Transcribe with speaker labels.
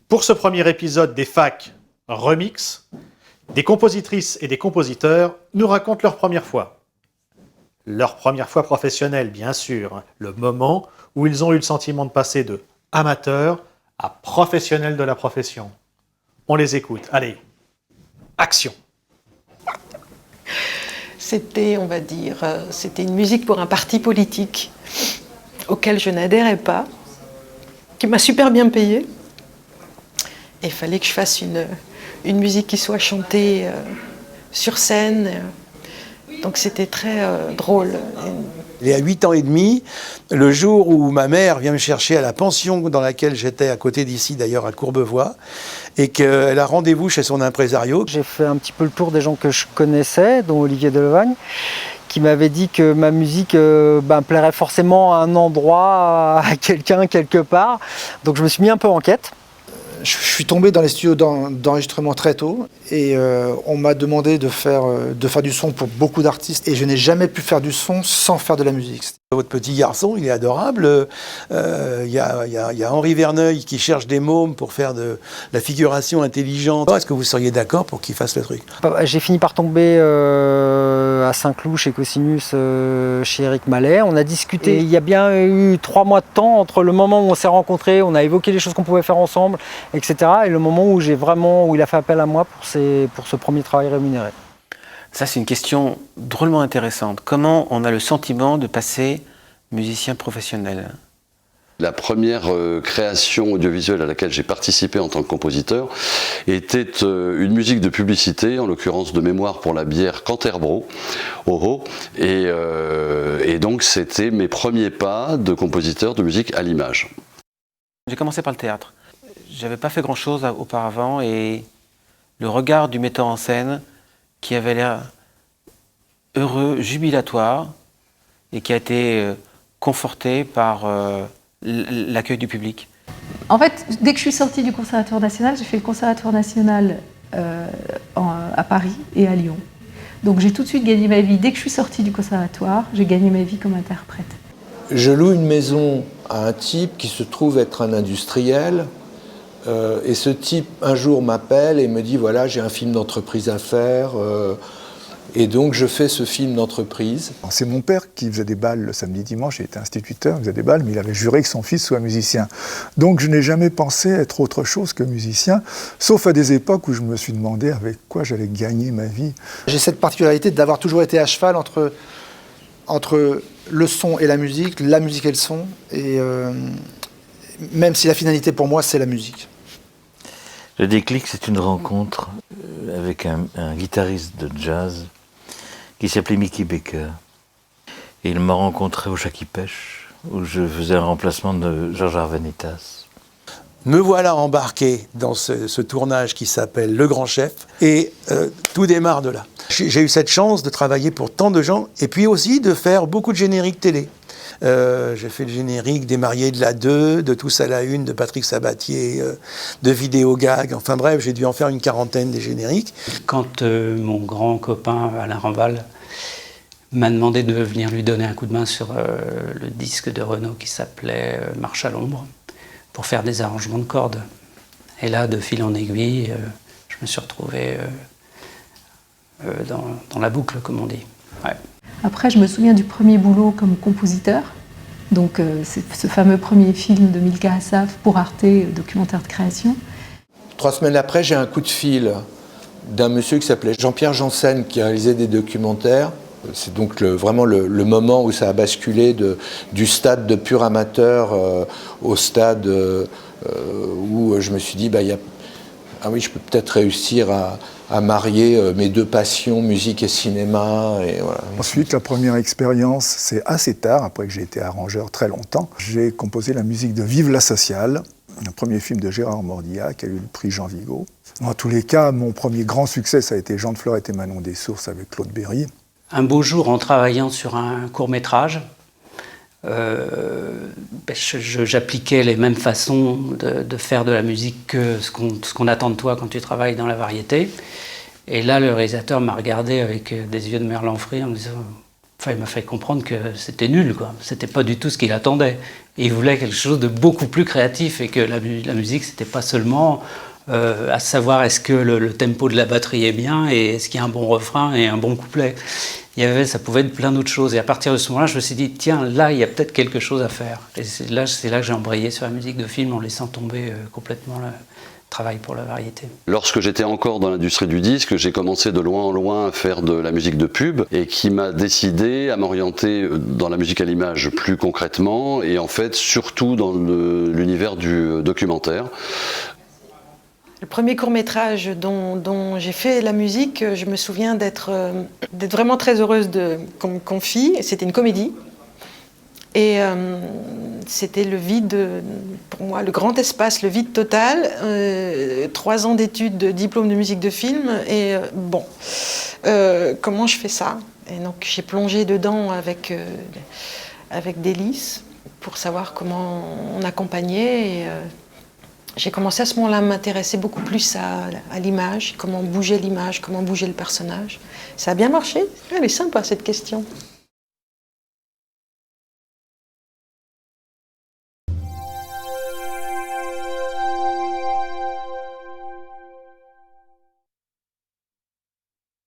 Speaker 1: Pour ce premier épisode des FAC Remix, des compositrices et des compositeurs nous racontent leur première fois. Leur première fois professionnelle, bien sûr, le moment où ils ont eu le sentiment de passer de amateur à professionnel de la profession. On les écoute. Allez, action!
Speaker 2: C'était, on va dire, c'était une musique pour un parti politique auquel je n'adhérais pas, qui m'a super bien payée. Et il fallait que je fasse une musique qui soit chantée sur scène. Donc c'était très drôle.
Speaker 3: Il y a 8 ans et demi, le jour où ma mère vient me chercher à la pension dans laquelle j'étais, à côté d'ici d'ailleurs, à Courbevoie, et qu'elle a rendez-vous chez son impresario.
Speaker 4: J'ai fait un petit peu le tour des gens que je connaissais, dont Olivier Delevagne, qui m'avait dit que ma musique plairait forcément à un endroit, à quelqu'un, quelque part. Donc je me suis mis un peu en quête.
Speaker 5: Je suis tombé dans les studios d'enregistrement très tôt et on m'a demandé de faire du son pour beaucoup d'artistes et je n'ai jamais pu faire du son sans faire de la musique.
Speaker 3: Votre petit garçon, il est adorable. Il y a Henri Verneuil qui cherche des mômes pour faire de la figuration intelligente. Est-ce que vous seriez d'accord pour qu'il fasse le truc?
Speaker 4: J'ai fini par tomber à Saint-Cloud chez Cosinus, chez Eric Mallet. On a discuté. Il y a bien eu 3 mois de temps entre le moment où on s'est rencontrés, on a évoqué les choses qu'on pouvait faire ensemble, etc. et le moment où il a fait appel à moi pour ce premier travail rémunéré.
Speaker 6: Ça, c'est une question drôlement intéressante. Comment on a le sentiment de passer musicien professionnel?
Speaker 7: La première création audiovisuelle à laquelle j'ai participé en tant que compositeur était une musique de publicité, en l'occurrence de mémoire pour la bière Canterbro, Oro, et donc c'était mes premiers pas de compositeur de musique à l'image.
Speaker 6: J'ai commencé par le théâtre. J'avais pas fait grand-chose auparavant et le regard du metteur en scène qui avait l'air heureux, jubilatoire et qui a été conforté par l'accueil du public.
Speaker 8: En fait, dès que je suis sortie du Conservatoire national, j'ai fait le Conservatoire national à Paris et à Lyon. Donc j'ai tout de suite gagné ma vie. Dès que je suis sortie du Conservatoire, j'ai gagné ma vie comme interprète.
Speaker 9: Je loue une maison à un type qui se trouve être un industriel. Et ce type, un jour, m'appelle et me dit, voilà, j'ai un film d'entreprise à faire. Et donc, je fais ce film d'entreprise.
Speaker 10: C'est mon père qui faisait des bals le samedi dimanche. Il était instituteur, il faisait des bals, mais il avait juré que son fils soit musicien. Donc, je n'ai jamais pensé être autre chose que musicien, sauf à des époques où je me suis demandé avec quoi j'allais gagner ma vie.
Speaker 5: J'ai cette particularité d'avoir toujours été à cheval entre le son et la musique et le son. Et même si la finalité pour moi, c'est la musique.
Speaker 11: Le déclic, c'est une rencontre avec un guitariste de jazz qui s'appelait Mickey Baker. Et il m'a rencontré au Chat qui pêche, où je faisais un remplacement de Georges Arvanitas.
Speaker 3: Me voilà embarqué dans ce tournage qui s'appelle Le Grand Chef, et tout démarre de là. J'ai eu cette chance de travailler pour tant de gens, et puis aussi de faire beaucoup de génériques télé. J'ai fait le générique des Mariés de la 2, de Tous à la Une, de Patrick Sabatier, de Vidéo Gag. Enfin bref, j'ai dû en faire une 40aine des génériques.
Speaker 12: Quand mon grand copain Alain Ramval m'a demandé de venir lui donner un coup de main sur le disque de Renaud qui s'appelait Marche à l'ombre, pour faire des arrangements de cordes. Et là, de fil en aiguille, je me suis retrouvé dans la boucle, comme on dit. Ouais.
Speaker 8: Après, je me souviens du premier boulot comme compositeur. Donc, c'est ce fameux premier film de Milka Assaf pour Arte, documentaire de création.
Speaker 9: 3 semaines après, j'ai un coup de fil d'un monsieur qui s'appelait Jean-Pierre Janssen, qui réalisait des documentaires. C'est donc vraiment le moment où ça a basculé du stade de pur amateur au stade où je me suis dit, ah oui, je peux peut-être réussir à marier mes 2 passions, musique et cinéma. Et voilà.
Speaker 10: Ensuite, la première expérience, c'est assez tard, après que j'ai été arrangeur très longtemps. J'ai composé la musique de Vive la sociale, le premier film de Gérard Mordia qui a eu le prix Jean Vigo. En tous les cas, mon premier grand succès, ça a été Jean de Florette et Manon des Sources avec Claude Berry.
Speaker 12: Un beau jour, en travaillant sur un court-métrage, j'appliquais les mêmes façons de faire de la musique que ce qu'on attend de toi quand tu travailles dans la variété. Et là, le réalisateur m'a regardé avec des yeux de merlan frit en me disant enfin, il m'a fait comprendre que c'était nul, quoi. C'était pas du tout ce qu'il attendait. Et il voulait quelque chose de beaucoup plus créatif et que la musique, c'était pas seulement à savoir est-ce que le tempo de la batterie est bien et est-ce qu'il y a un bon refrain et un bon couplet. Ça pouvait être plein d'autres choses. Et à partir de ce moment-là, je me suis dit, tiens, là, il y a peut-être quelque chose à faire. Et c'est là que j'ai embrayé sur la musique de film en laissant tomber complètement le travail pour la variété.
Speaker 7: Lorsque j'étais encore dans l'industrie du disque, j'ai commencé de loin en loin à faire de la musique de pub et qui m'a décidé à m'orienter dans la musique à l'image plus concrètement et en fait surtout dans l'univers du documentaire.
Speaker 2: Le premier court-métrage dont j'ai fait la musique, je me souviens d'être vraiment très heureuse qu'on me confie. C'était une comédie. Et c'était le vide, pour moi, le grand espace, le vide total. 3 ans d'études, de diplôme de musique de film. Et comment je fais ça? Et donc j'ai plongé dedans avec délice pour savoir comment on accompagnait. Et, j'ai commencé à ce moment-là à m'intéresser beaucoup plus à l'image, comment bougeait l'image, comment bougeait le personnage. Ça a bien marché. Elle est sympa cette question.